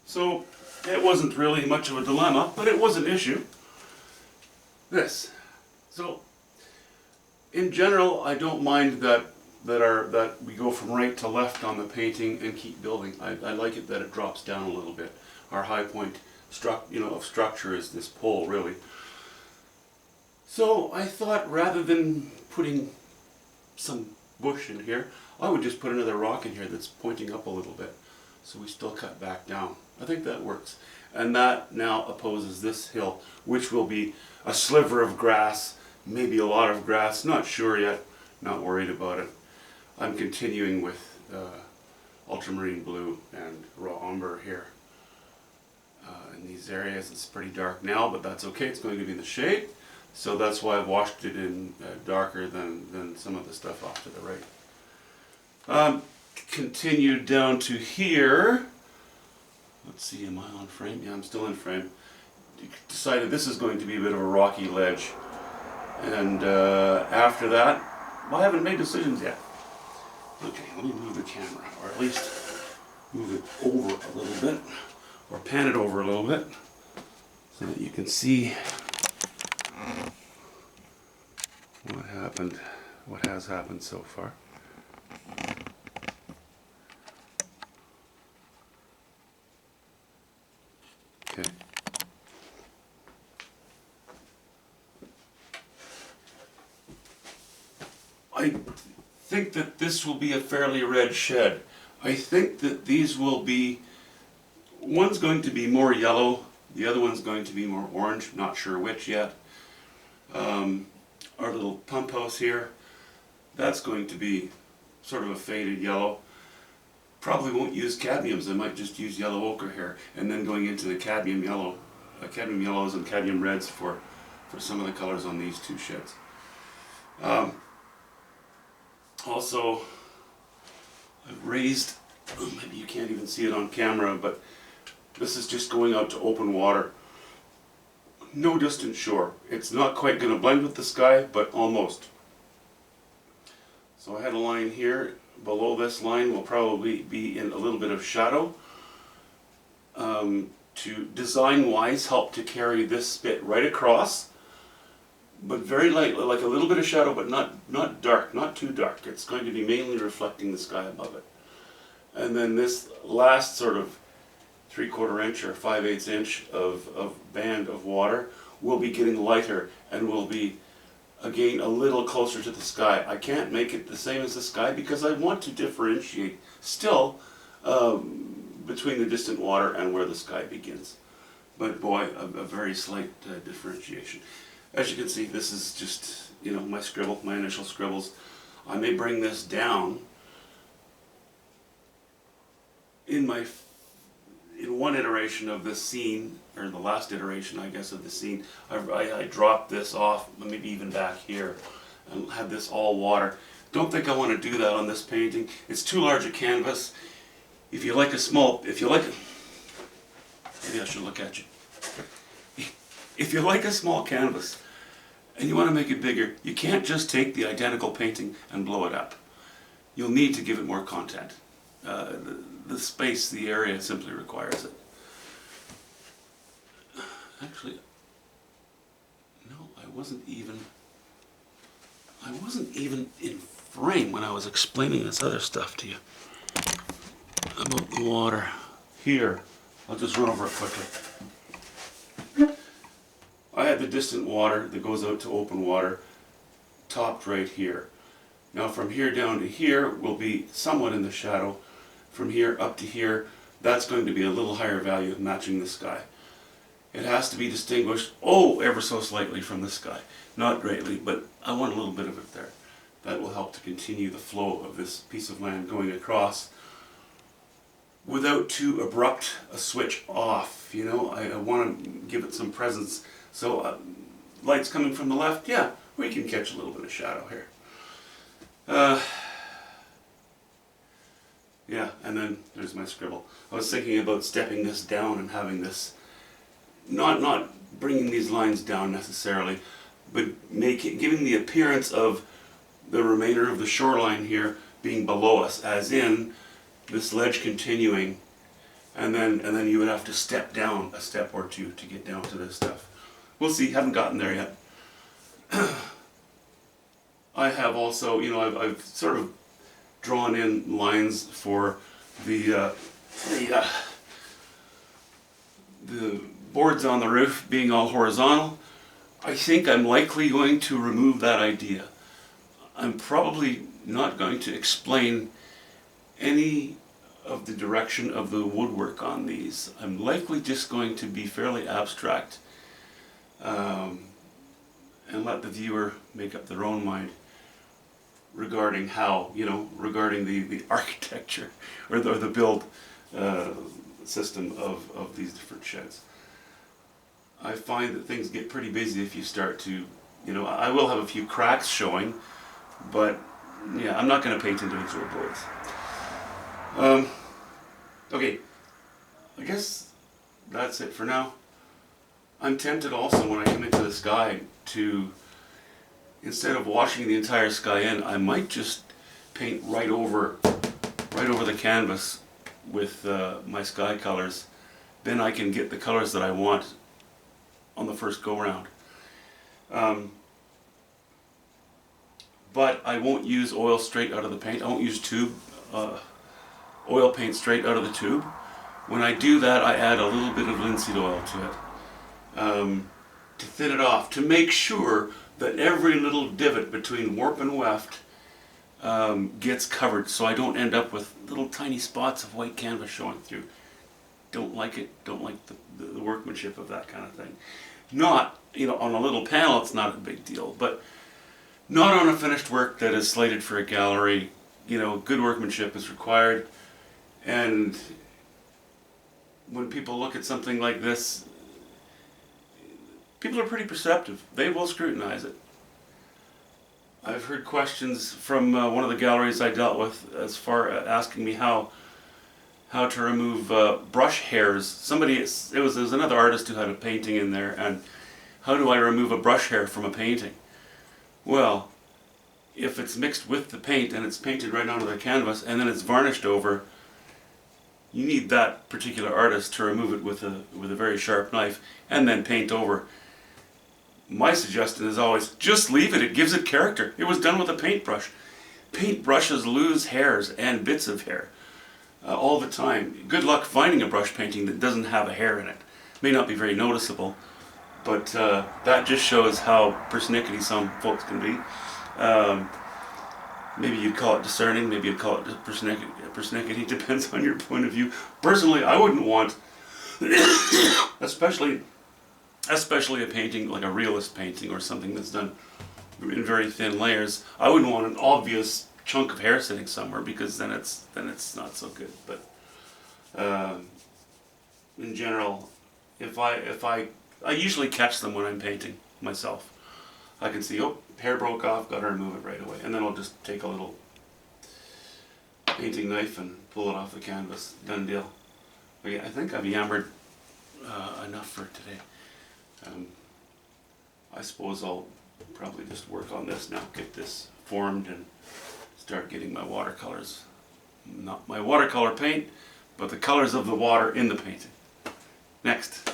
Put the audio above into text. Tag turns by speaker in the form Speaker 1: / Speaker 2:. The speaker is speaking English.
Speaker 1: So it wasn't really much of a dilemma, but it was an issue. This. So in general, I don't mind that we go from right to left on the painting and keep building. I like it that it drops down a little bit. Our high point of structure is this pole, really. So I thought rather than putting some bush in here, I would just put another rock in here that's pointing up a little bit. So we still cut back down. I think that works. And that now opposes this hill, which will be a sliver of grass, maybe a lot of grass, not sure yet, not worried about it. I'm continuing with ultramarine blue and raw umber here. In these areas it's pretty dark now, but that's okay, it's going to be in the shade. So that's why I've washed it in darker than some of the stuff off to the right. Continued down to here. Let's see, am I on frame? Yeah, I'm still in frame. Decided this is going to be a bit of a rocky ledge. And after that, well, I haven't made decisions yet. Okay, let me move the camera, or at least move it over a little bit, or pan it over a little bit, so that you can see what has happened so far. Okay. I think that this will be a fairly red shed. I think that these will be, one's going to be more yellow, the other one's going to be more orange, not sure which yet. Our little pump house here, that's going to be sort of a faded yellow. Probably won't use cadmiums, I might just use yellow ochre here, and then going into the cadmium yellow, cadmium yellows and cadmium reds for some of the colors on these two sheds. Also, I've raised, maybe you can't even see it on camera, but this is just going out to open water. No distant shore. It's not quite going to blend with the sky, but almost. So I had a line here. Below this line will probably be in a little bit of shadow to design-wise help to carry this bit right across, but very lightly, like a little bit of shadow, but not dark, not too dark. It's going to be mainly reflecting the sky above it. And then this last sort of 3/4 inch or 5/8 inch of band of water will be getting lighter and will be again a little closer to the sky. I can't make it the same as the sky because I want to differentiate still between the distant water and where the sky begins. But boy, a very slight differentiation. As you can see, this is just, my scribble, my initial scribbles. I may bring this down in one iteration of this scene, or the last iteration, I guess, of the scene. I dropped this off, maybe even back here, and had this all water. Don't think I want to do that on this painting. It's too large a canvas. Maybe I should look at you. If you like a small canvas and you want to make it bigger, you can't just take the identical painting and blow it up. You'll need to give it more content. The space, the area simply requires it. Actually, no, I wasn't even in frame when I was explaining this other stuff to you about the water. Here, I'll just run over it quickly. I had the distant water that goes out to open water topped right here. Now from here down to here will be somewhat in the shadow. From here up to here, that's going to be a little higher value matching the sky. It has to be distinguished, ever so slightly from the sky. Not greatly, but I want a little bit of it there. That will help to continue the flow of this piece of land going across without too abrupt a switch off. I want to give it some presence. So light's coming from the left, yeah, we can catch a little bit of shadow here. Yeah, and then there's my scribble. I was thinking about stepping this down and having this, not bringing these lines down necessarily, but giving the appearance of the remainder of the shoreline here being below us, as in this ledge continuing and then you would have to step down a step or two to get down to this stuff. We'll see. Haven't gotten there yet. I have also, I've sort of drawn in lines for the boards on the roof being all horizontal. I think I'm likely going to remove that idea. I'm probably not going to explain any of the direction of the woodwork on these. I'm likely just going to be fairly abstract and let the viewer make up their own mind regarding how, regarding the architecture or the build system of these different sheds. I find that things get pretty busy if you start to, I will have a few cracks showing, but yeah, I'm not going to paint individual boards. Okay, I guess that's it for now. I'm tempted also when I come into the sky to, instead of washing the entire sky in, I might just paint right over the canvas with my sky colors. Then I can get the colors that I want on the first go round. But I won't use oil straight out of the paint. I won't use oil paint straight out of the tube. When I do that, I add a little bit of linseed oil to it to thin it off, to make sure that every little divot between warp and weft gets covered, so I don't end up with little tiny spots of white canvas showing through. Don't like it. Don't like the workmanship of that kind of thing. Not, on a little panel it's not a big deal, but not on a finished work that is slated for a gallery. Good workmanship is required, and when people look at something like this, people are pretty perceptive. They will scrutinize it. I've heard questions from one of the galleries I dealt with as far as asking me how to remove brush hairs. It was another artist who had a painting in there, and how do I remove a brush hair from a painting? Well, if it's mixed with the paint and it's painted right onto the canvas and then it's varnished over, you need that particular artist to remove it with a very sharp knife and then paint over. My suggestion is always just leave it. It gives it character. It was done with a paintbrush. Paintbrushes lose hairs and bits of hair all the time. Good luck finding a brush painting that doesn't have a hair in it. May not be very noticeable, but that just shows how persnickety some folks can be. Maybe you'd call it discerning, maybe you'd call it persnickety, depends on your point of view. Personally, I wouldn't want, especially a painting like a realist painting or something that's done in very thin layers, I wouldn't want an obvious chunk of hair sitting somewhere, because then it's not so good. But in general, if I usually catch them when I'm painting myself. I can see, oh, hair broke off, got to remove it right away, and then I'll just take a little painting knife and pull it off the canvas. Done deal. Okay, I think I've yammered enough for today. I suppose I'll probably just work on this now, get this formed, and start getting my watercolors. Not my watercolor paint, but the colors of the water in the painting. Next.